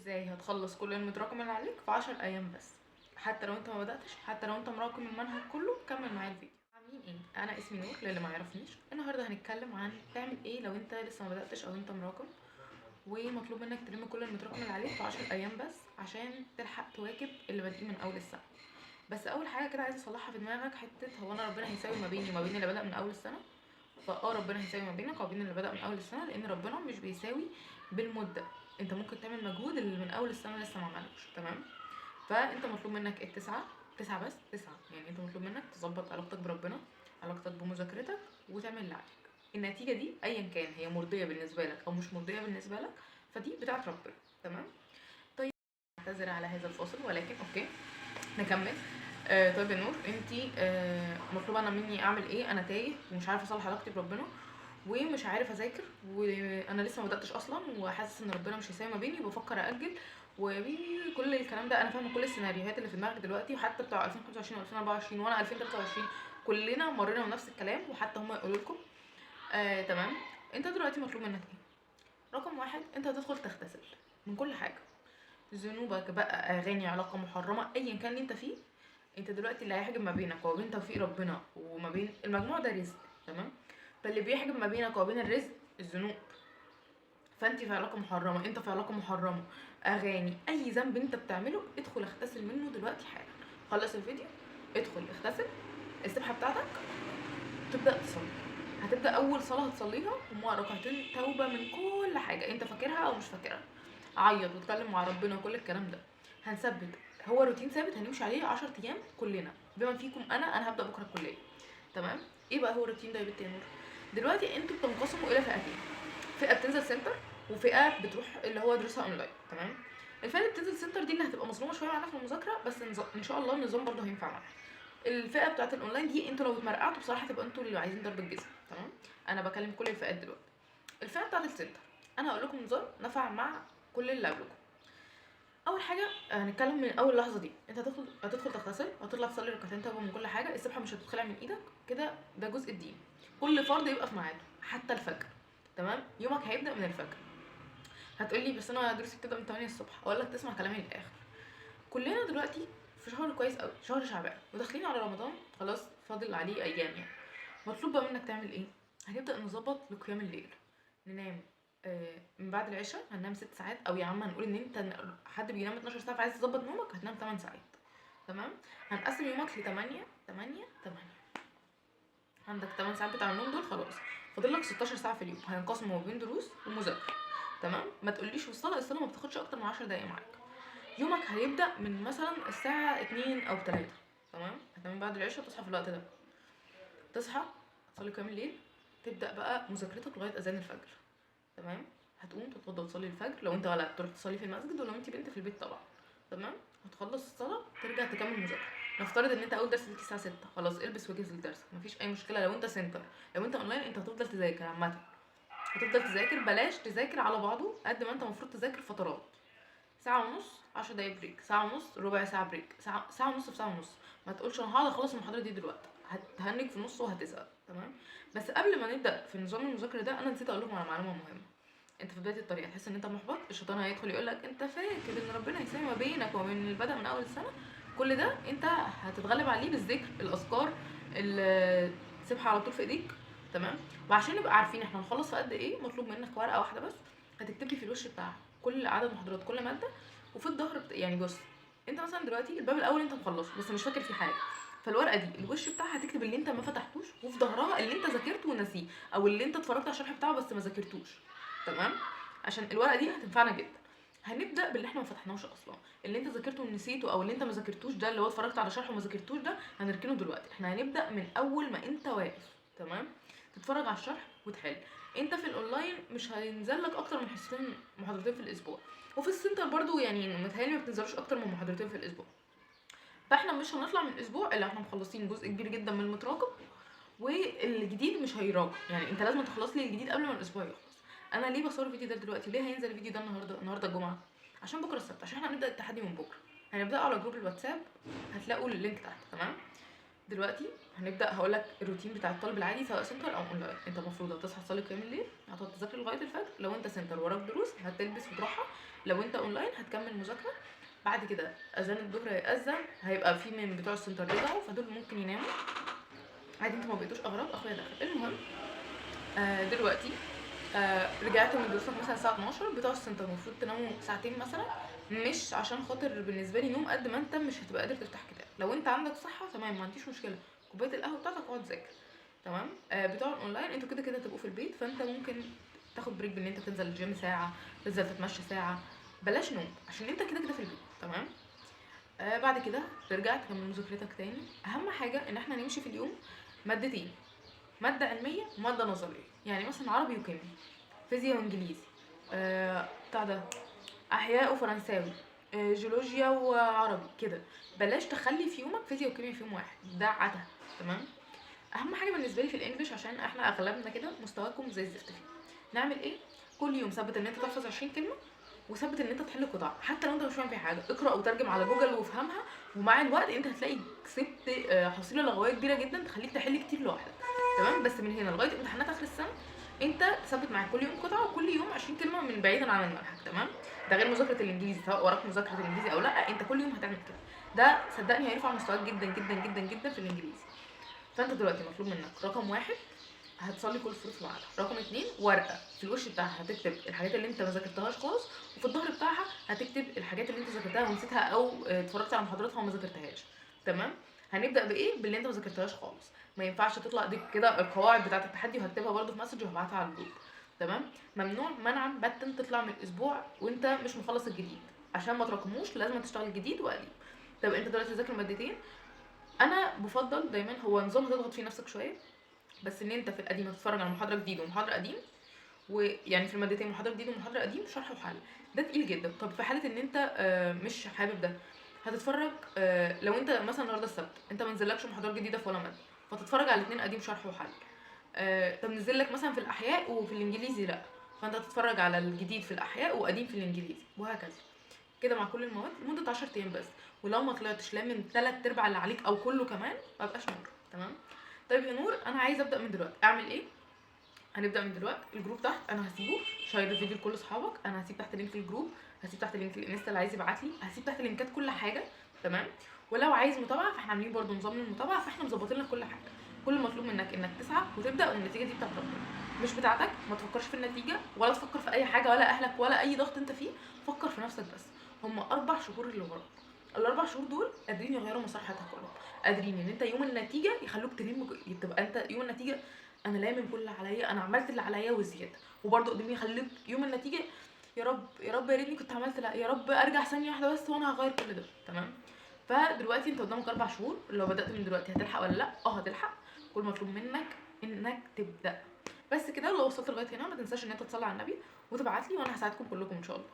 ازاي هتخلص كل المتراكم اللي عليك في 10 ايام بس. حتى لو انت ما بداتش، حتى لو انت مراكم المنهج كله، كمل معايا الفيديو. عاملين ايه؟ انا اسمي نور للي ما يعرفنيش. النهارده هنتكلم عن تعمل ايه لو انت لسه ما بداتش او انت مراكم ومطلوب منك تلم كل المتراكم اللي عليك في 10 ايام بس عشان تلحق تواكب اللي بادئين من اول السنه. بس اول حاجه كده عايزه اصلحها في دماغك حته، هو انا ربنا هيساوي ما بيني وما بين اللي بدا من اول السنه؟ ربنا هيساوي ما بينك وما بين اللي بدأ من اول السنه، لان ربنا مش بيساوي بالمده. انت ممكن تعمل مجهود اللي من اول السنه لسه ما عملوش، تمام؟ فانت مطلوب منك التسعه، تسعه بس، تسعه. يعني انت مطلوب منك تظبط علاقتك بربنا، علاقتك بمذاكرتك، وتعمل اللي عليك. النتيجه دي ايا كان هي مرضيه بالنسبه لك او مش مرضيه بالنسبه لك، فدي بتاعت ربنا، تمام؟ طيب، اعتذر على هذا الفاصل ولكن اوكي نكمل. طيب يا نور، انتي مطلوب انا مني اعمل ايه؟ انا تايه ومش عارفه اصلح علاقتي بربنا ومش عارف اذاكر وانا لسه ما بداتش اصلا، وحاسس ان ربنا مش هيساوي ما بيني وبفكر اجل وكل الكلام ده. انا فاهمه كل السيناريوهات اللي في دماغك دلوقتي، وحتى بتوع 2025 و2024 وانا 2023 كلنا مرينا بنفس الكلام، وحتى هم يقولوا لكم. تمام. انت دلوقتي مطلوب منك ايه؟ رقم واحد، انت هتدخل تغتسل من كل حاجه، ذنوبك بقى، اغاني، علاقه محرمه، ايا كان اللي انت فيه. انت دلوقتي اللي هيحجب ما بينك وما بين توفيق ربنا وما بين المجموع ده رزق، تمام؟ فاللي بيحجب ما بينك وما بين الرزق الذنوب. فانت في علاقه محرمه، انت في علاقه محرمه، اغاني، اي ذنب انت بتعمله ادخل اغتسل منه دلوقتي حالا. خلص الفيديو، ادخل اغتسل السبحه بتاعتك، تبدا تصلي. هتبدا اول صلاه هتصليها هما ركعتين توبه من كل حاجه انت فاكرها او مش فاكرها. عيط واتكلم مع ربنا وكل الكلام ده. هنثبت، هو روتين ثابت هنمشي عليه 10 ايام كلنا بما فيكم انا هبدا بكره الكليه، تمام؟ ايه بقى هو الروتين ده يا بنتي يا نور؟ دلوقتي انتوا بتنقسموا الى فئتين، فئه بتنزل سنتر وفئه بتروح اللي هو دروسها اونلاين، تمام؟ الفئه اللي بتنزل سنتر دي اللي هتبقى مظلومه شويه معانا في المذاكره، بس ان شاء الله النظام برضه هينفع معانا. الفئه بتاعه الاونلاين دي انتوا لو اتمرقعتوا بصراحه تبقى انتوا اللي عايزين ضرب الجزم، تمام؟ انا بكلم كل الفئات دلوقتي. الفئه بتاعه السنتر، انا هقول لكم نظام نفع مع كل اللي قبلكم. اول حاجه هنتكلم من اول لحظه دي. انت هتدخل تغتسل، هتطلع تصلي ركعتين توبه من كل حاجه، السبحه مش هتتخلع من ايدك كده، ده جزء الدين. كل فرض يبقى في ميعاده حتى الفجر، تمام؟ يومك هيبدا من الفجر. هتقولي بس انا دروسي بتبدا من 8 الصبح، اقول لك تسمع كلامي للاخر. كلنا دلوقتي في شهر كويس قوي، شهر شعبان، وداخلين على رمضان خلاص، فاضل عليه ايام يعني. مطلوب بقى منك تعمل ايه؟ هنبدا نظبط لقيام الليل. ننام من بعد العشاء، هننام 6 ساعات، او يا عم هنقول ان انت حد بينام 12 ساعه فعايز تظبط نومك هتنام 8 ساعات، تمام؟ هنقسم يومك ل 8 8 8. عندك 8 ساعات بتاع النوم دول خلاص، فاضل لك 16 ساعه في اليوم، هينقسموا ما بين دروس ومذاكره، تمام؟ ما تقوليش الصلاه ما بتاخدش اكتر من 10 دقايق معاك. يومك هيبدا من مثلا الساعه 2 او 3، تمام؟ هتنام بعد العشاء، تصحى في الوقت ده، تصحى تصلي قيام الليل، تبدا بقى مذاكرتك لغايه اذان الفجر، تمام؟ هتقوم تتوضى وتصلي الفجر لو انت ولد تروح تصلي في المسجد، ولو انت بنت في البيت طبعا، تمام؟ هتخلص الصلاه ترجع تكمل مذاكره. نفترض ان انت اول درس ليك الساعه 6، خلاص البس واجهز للدرس، مفيش اي مشكله. لو انت سنتر، لو انت اونلاين انت هتفضل تذاكر عامه، هتفضل تذاكر. بلاش تذاكر على بعضه قد ما انت المفروض تذاكر فترات، ساعه ونص، 10 دقايق بريك، ساعه ونص، ربع ساعه بريك، ساعه ونص في ساعه ونص. ما تقولش انا هقعد اخلص المحاضره دي دلوقتي، هتهنج في النص وهتزهق، تمام؟ بس قبل ما نبدا في نظام المذاكره ده، انا نسيت اقول لكم على معلومه مهمه. انت في بدايه الطريق هتحس ان انت محبط، الشيطان هيدخل يقول لك انت فاكر ان ربنا هيساوي ما بينك وما بين اللي بدا من اول السنه؟ كل ده انت هتتغلب عليه بالذكر، الاذكار، السبحه على طول في ايديك، تمام؟ وعشان نبقى عارفين احنا هنخلص في قد ايه، مطلوب منك ورقه واحده بس هتكتب لي في الوش بتاعها كل عدد محاضرات كل ماده، وفي الظهر يعني بص، انت مثلا دلوقتي الباب الاول انت مخلصه بس مش فاكر فيه حاجه، فالورقه دي الوش بتاعها هتكتب اللي انت ما فتحتوش، وفي ظهرها اللي انت ذاكرته ونسيه، او اللي انت اتفرجت على الشرح بتاعه بس ما ذاكرتوش، تمام؟ عشان الورقه دي هتنفعنا جدا. هنبدا باللي احنا ما فتحناهوش اصلا، اللي انت ذاكرته ونسيته، او اللي انت ما ذاكرتوش ده اللي هو اتفرجت على شرحه وما ذاكرتوش ده هنركنه دلوقتي. احنا هنبدا من اول ما انت واقف، تمام؟ تتفرج على الشرح وتحل. انت في الاونلاين مش هينزل لك اكتر من حصتين محاضرتين في الاسبوع، وفي السنتر برضو يعني متهيألي ما بتنزلوش اكتر من محاضرتين في الاسبوع. فاحنا مش هنطلع من الاسبوع الا احنا مخلصين جزء كبير جدا من المتراكم، والجديد مش هيراجع. يعني انت لازم تخلص لي الجديد قبل ما الاسبوع يخلص. انا ليه بصور الفيديو ده دلوقتي؟ ليه هينزل الفيديو ده النهارده الجمعه؟ عشان بكره السبت، عشان احنا هنبدا التحدي من بكره. هنبدا على جروب الواتساب، هتلاقوا اللينك تحت، تمام؟ دلوقتي هنبدا هقول لك الروتين بتاع الطالب العادي سواء سنتر او اونلاين. انت المفروض هتصحى تصلي قيام الليل، هتقعد تذاكر لغايه الفجر. لو انت سنتر وراك دروس هتلبس وتروحها. لو انت اونلاين هتكمل مذاكره. بعد كده اذان الظهر هيأذن، هيبقى في من بتوع السنتر رجعوا فدول ممكن يناموا عادي، انتوا ما بقيتوش اغراب، اخويا دخل. المهم دلوقتي رجعت من دروسك مثلا الساعه 12، بتوع السنتر المفروض تناموا ساعتين مثلا، مش عشان خاطر بالنسبه لي نوم قد ما انت مش هتبقى قادر تفتح كتاب. لو انت عندك صحه تمام ما عنديش مشكله، كوبايه القهوه بتاعتك اقعد ذاكر تمام. بتوع الاونلاين انتوا كده كده هتبقوا في البيت، فانت ممكن تاخد بريك بان انت تنزل الجيم ساعه، تنزل تتمشى ساعه، بلاش نوم عشان انت كده كده في البيت تمام. بعد كده ترجع تكمل مذاكرتك تاني. اهم حاجه ان احنا نمشي في اليوم مادتين، ماده علميه وماده نظريه، يعني مثلا عربي وكيمياء، فيزياء وانجليزي، بتاع ده احياء وفرنساوي، جيولوجيا وعربي كده. بلاش تخلي في يومك فيزياء وكيمياء في يوم واحد، ده عته تمام. اهم حاجه بالنسبه لي في الانجليش عشان احنا اغلبنا كده مستواكم زي الزفت فيه، نعمل ايه؟ كل يوم ثبت ان انت تحفظ 20 كلمه، وثبت ان انت تحل قطع حتى لو انت مش فاهم في حاجه، اقرا وترجم على جوجل وافهمها، ومع الوقت انت هتلاقي كسبت حصيله لغويه كبيره جدا تخليك تحل كتير لوحدك تمام. بس من هنا لغايه امتحانات اخر السنه انت تثبت معاك كل يوم قطعه، وكل يوم 20 كلمه من بعيدا عن المنهج تمام. ده غير مذاكره الانجليزي، سواء وراك مذاكره الانجليزي او لا، انت كل يوم هتعمل كده. ده صدقني هيرفع مستواك جدا جدا جدا جدا في الانجليزي. فانت دلوقتي مطلوب منك رقم 1 هتصلي كل فروض في ميعادها، رقم 2 ورقه في الوش بتاعها هتكتب الحاجات اللي انت ما ذاكرتهاش خالص، وفي الظهر بتاعها هتكتب الحاجات اللي انت ذاكرتها ونسيتها او اتفرجت على محاضراتها وما ذاكرتهاش تمام. هنبدا بايه؟ باللي انت ما ذاكرتهاش خالص. ما ينفعش تطلع دي كده القواعد بتاعه التحدي، وهكتبها برده في مسج وهبعتها على الجروب تمام. ممنوع منعا باتا تطلع من الاسبوع وانت مش مخلص الجديد، عشان ما تراكموش لازم تشتغل الجديد وقديم. طب انت دلوقتي تذاكر مادتين، انا بفضل دايما هو نظام هتضغط فيه نفسك شويه، بس ان انت في القديم هتتفرج على محاضره جديده ومحاضره قديم، ويعني في المادتين محاضره جديده ومحاضره قديم شرح وحل، ده تقيل جدا. طب في حاله ان انت مش حابب ده، هتتفرج لو انت مثلا النهارده السبت انت ما نزلكش محاضرات جديده في ولا ماده، فتتفرج على الاثنين قديم شرح وحل. طب نزل لك مثلا في الاحياء وفي الانجليزي لا، فانت هتتفرج على الجديد في الاحياء وقديم في الانجليزي، وهكذا كده مع كل المواد لمده 10 ايام بس. ولو ما طلعتش لا من 3/4 اللي عليك او كله كمان ما بقاش نور تمام. طيب يا نور انا عايزه ابدا من دلوقتي، اعمل ايه؟ هنبدا من دلوقتي. الجروب تحت انا هسيبه، شير الفيديو لكل اصحابك، انا هسيب تحت لينك الجروب، هسيب تحت لينك الانستا اللي عايز يبعت لي، هسيب تحت لينكات كل حاجه تمام. ولو عايز متابعه فاحنا عاملين برده نظام للمتابعه، فاحنا مظبطين لك كل حاجه. كل المطلوب منك انك تسعى وتبدا، والنتيجه دي بتاعت ربنا مش بتاعتك. ما تفكرش في النتيجه ولا تفكر في اي حاجه ولا اهلك ولا اي ضغط انت فيه، فكر في نفسك بس. هم 4 شهور اللي وراك، الاربع شهور دول قادرين يغيروا مسار حياتك كلها، قادرين ان انت يوم النتيجه يخلوك تبقى انت يوم النتيجه انا لامم كل اللي عليا، انا عملت اللي عليا وزياده. وبرده قدامي يخليك يوم النتيجه يا رب يا رب يا ريتني كنت عملت، لا يا رب ارجع ثانيه واحده بس وانا هغير كل ده تمام. فدلوقتي انت قدامك 4 شهور، لو بدات من دلوقتي هتلحق ولا لا؟ هتلحق. كل مطلوب منك انك تبدا بس كده. لو وصلت لغايه هنا ما تنساش ان انت تصلي على النبي وتبعت لي، وانا هساعدكم كلكم ان شاء الله.